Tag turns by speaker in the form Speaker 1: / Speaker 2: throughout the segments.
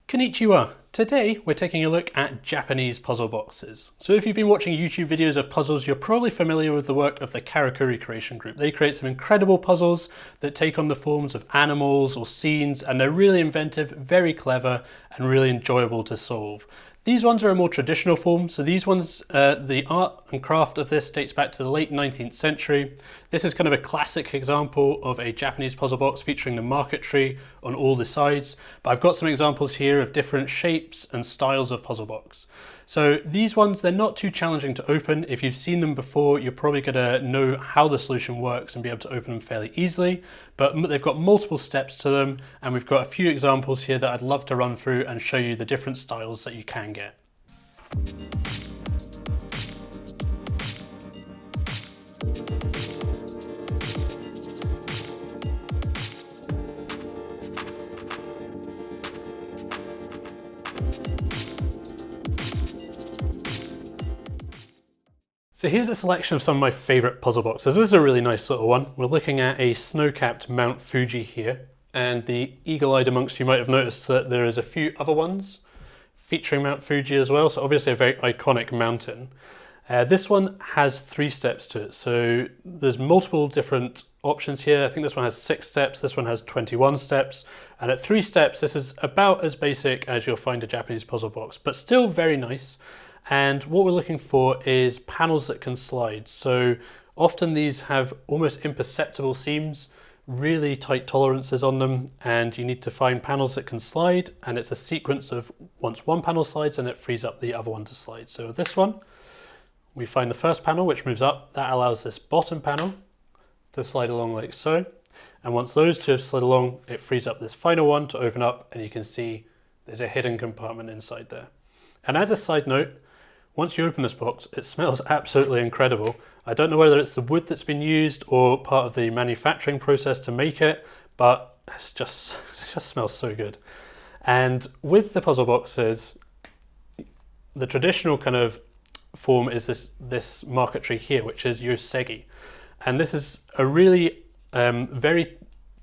Speaker 1: Konnichiwa! Today we're taking a look at Japanese puzzle boxes. So if you've been watching YouTube videos of puzzles, you're probably familiar with the work of the Karakuri Creation Group. They create some incredible puzzles that take on the forms of animals or scenes, and they're really inventive, very clever, and really enjoyable to solve. These ones are a more traditional form, so these ones, the art and craft of this dates back to the late 19th century. This is kind of a classic example of a Japanese puzzle box featuring the marquetry on all the sides, but I've got some examples here of different shapes and styles of puzzle box. So these ones, they're not too challenging to open. If you've seen them before, you're probably gonna know how the solution works and be able to open them fairly easily, but they've got multiple steps to them, and we've got a few examples here that I'd love to run through and show you the different styles that you can get. So here's a selection of some of my favorite puzzle boxes. This is a really nice little one. We're looking at a snow-capped Mount Fuji here, and the eagle-eyed amongst you might have noticed that there is a few other ones featuring Mount Fuji as well, so obviously a very iconic mountain. This one has 3 steps to it, so there's multiple different options here. I think this one has 6 steps, this one has 21 steps, and at 3 steps this is about as basic as you'll find a Japanese puzzle box, but still very nice. And what we're looking for is panels that can slide. So often these have almost imperceptible seams, really tight tolerances on them, and you need to find panels that can slide, and it's a sequence of once one panel slides and it frees up the other one to slide. So this one, we find the first panel which moves up, that allows this bottom panel to slide along like so, and once those two have slid along, it frees up this final one to open up, and you can see there's a hidden compartment inside there. And as a side note, once you open this box, it smells absolutely incredible. I don't know whether it's the wood that's been used or part of the manufacturing process to make it, but it just smells so good. And with the puzzle boxes, the traditional kind of form is this marquetry here, which is yosegi. And this is a really very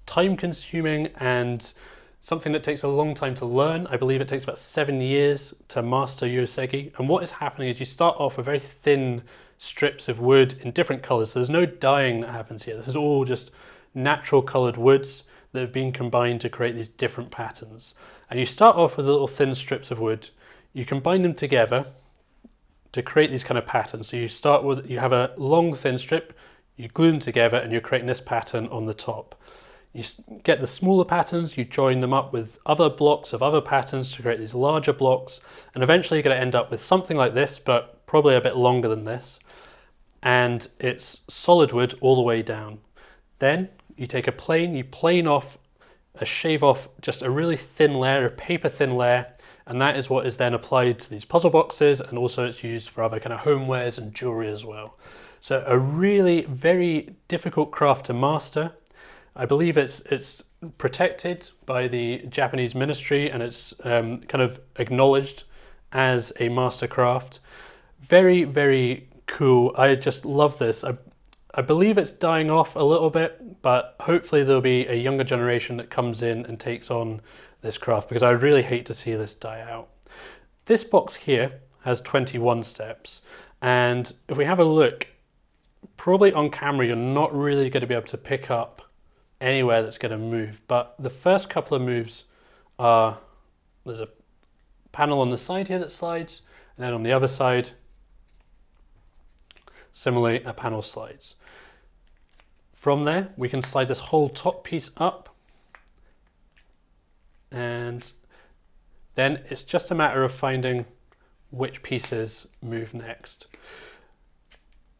Speaker 1: time-consuming and something that takes a long time to learn. I believe it takes about 7 years to master yosegi. And what is happening is you start off with very thin strips of wood in different colors. So there's no dyeing that happens here. This is all just natural colored woods that have been combined to create these different patterns. And you start off with little thin strips of wood. You combine them together to create these kind of patterns. So you have a long thin strip, you glue them together, and you're creating this pattern on the top. You get the smaller patterns, you join them up with other blocks of other patterns to create these larger blocks, and eventually you're going to end up with something like this, but probably a bit longer than this. And it's solid wood all the way down. Then you take a plane, you shave off just a really thin layer, a paper thin layer, and that is what is then applied to these puzzle boxes, and also it's used for other kind of homewares and jewelry as well. So a really very difficult craft to master. I believe it's protected by the Japanese ministry, and it's kind of acknowledged as a master craft. Very, very cool. I just love this. I believe it's dying off a little bit, but hopefully there'll be a younger generation that comes in and takes on this craft, because I would really hate to see this die out. This box here has 21 steps, and if we have a look, probably on camera you're not really going to be able to pick up anywhere that's going to move, but the first couple of moves are, there's a panel on the side here that slides, and then on the other side, similarly, a panel slides. From there, we can slide this whole top piece up, and then it's just a matter of finding which pieces move next.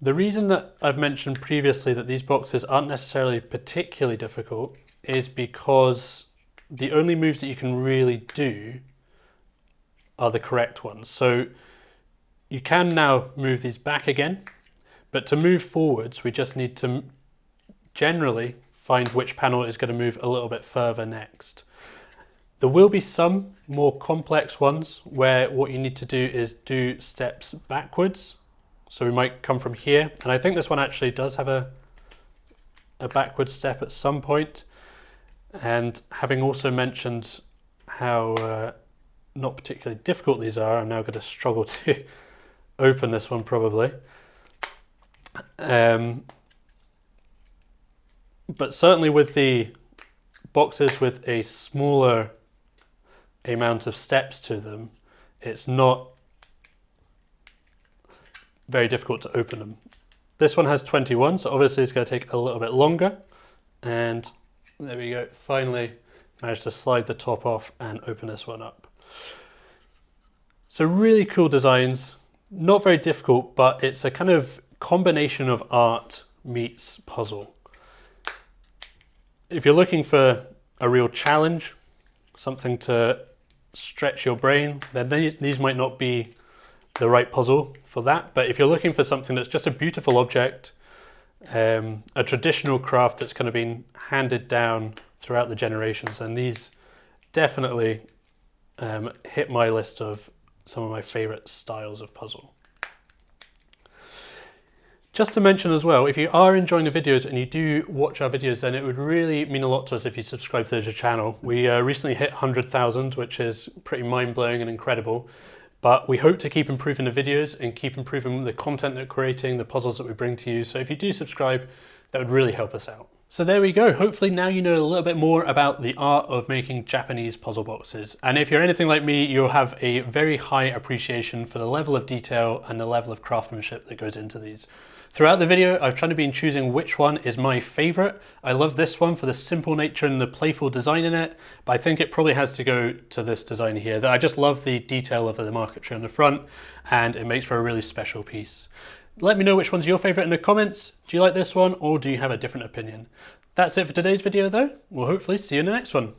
Speaker 1: The reason that I've mentioned previously that these boxes aren't necessarily particularly difficult is because the only moves that you can really do are the correct ones. So you can now move these back again, but to move forwards, we just need to generally find which panel is going to move a little bit further next. There will be some more complex ones where what you need to do is do steps backwards. So we might come from here, and I think this one actually does have a backward step at some point. And having also mentioned how not particularly difficult these are. I'm now going to struggle to open this one probably. But certainly with the boxes with a smaller amount of steps to them, it's not very difficult to open them. This one has 21, so obviously it's going to take a little bit longer. And there we go, finally managed to slide the top off and open this one up. So really cool designs, not very difficult, but it's a kind of combination of art meets puzzle. If you're looking for a real challenge, something to stretch your brain, then these might not be the right puzzle for that. But if you're looking for something that's just a beautiful object, a traditional craft that's kind of been handed down throughout the generations, then these definitely hit my list of some of my favorite styles of puzzle. Just to mention as well, if you are enjoying the videos and you do watch our videos, then it would really mean a lot to us if you subscribe to the channel. We recently hit 100,000, which is pretty mind-blowing and incredible. But we hope to keep improving the videos and keep improving the content that we're creating, the puzzles that we bring to you. So if you do subscribe, that would really help us out. So there we go. Hopefully now you know a little bit more about the art of making Japanese puzzle boxes. And if you're anything like me, you'll have a very high appreciation for the level of detail and the level of craftsmanship that goes into these. Throughout the video, I've tried to be in choosing which one is my favorite. I love this one for the simple nature and the playful design in it, but I think it probably has to go to this design here. I just love the detail of the marquetry on the front, and it makes for a really special piece. Let me know which one's your favorite in the comments. Do you like this one, or do you have a different opinion? That's it for today's video though. We'll hopefully see you in the next one.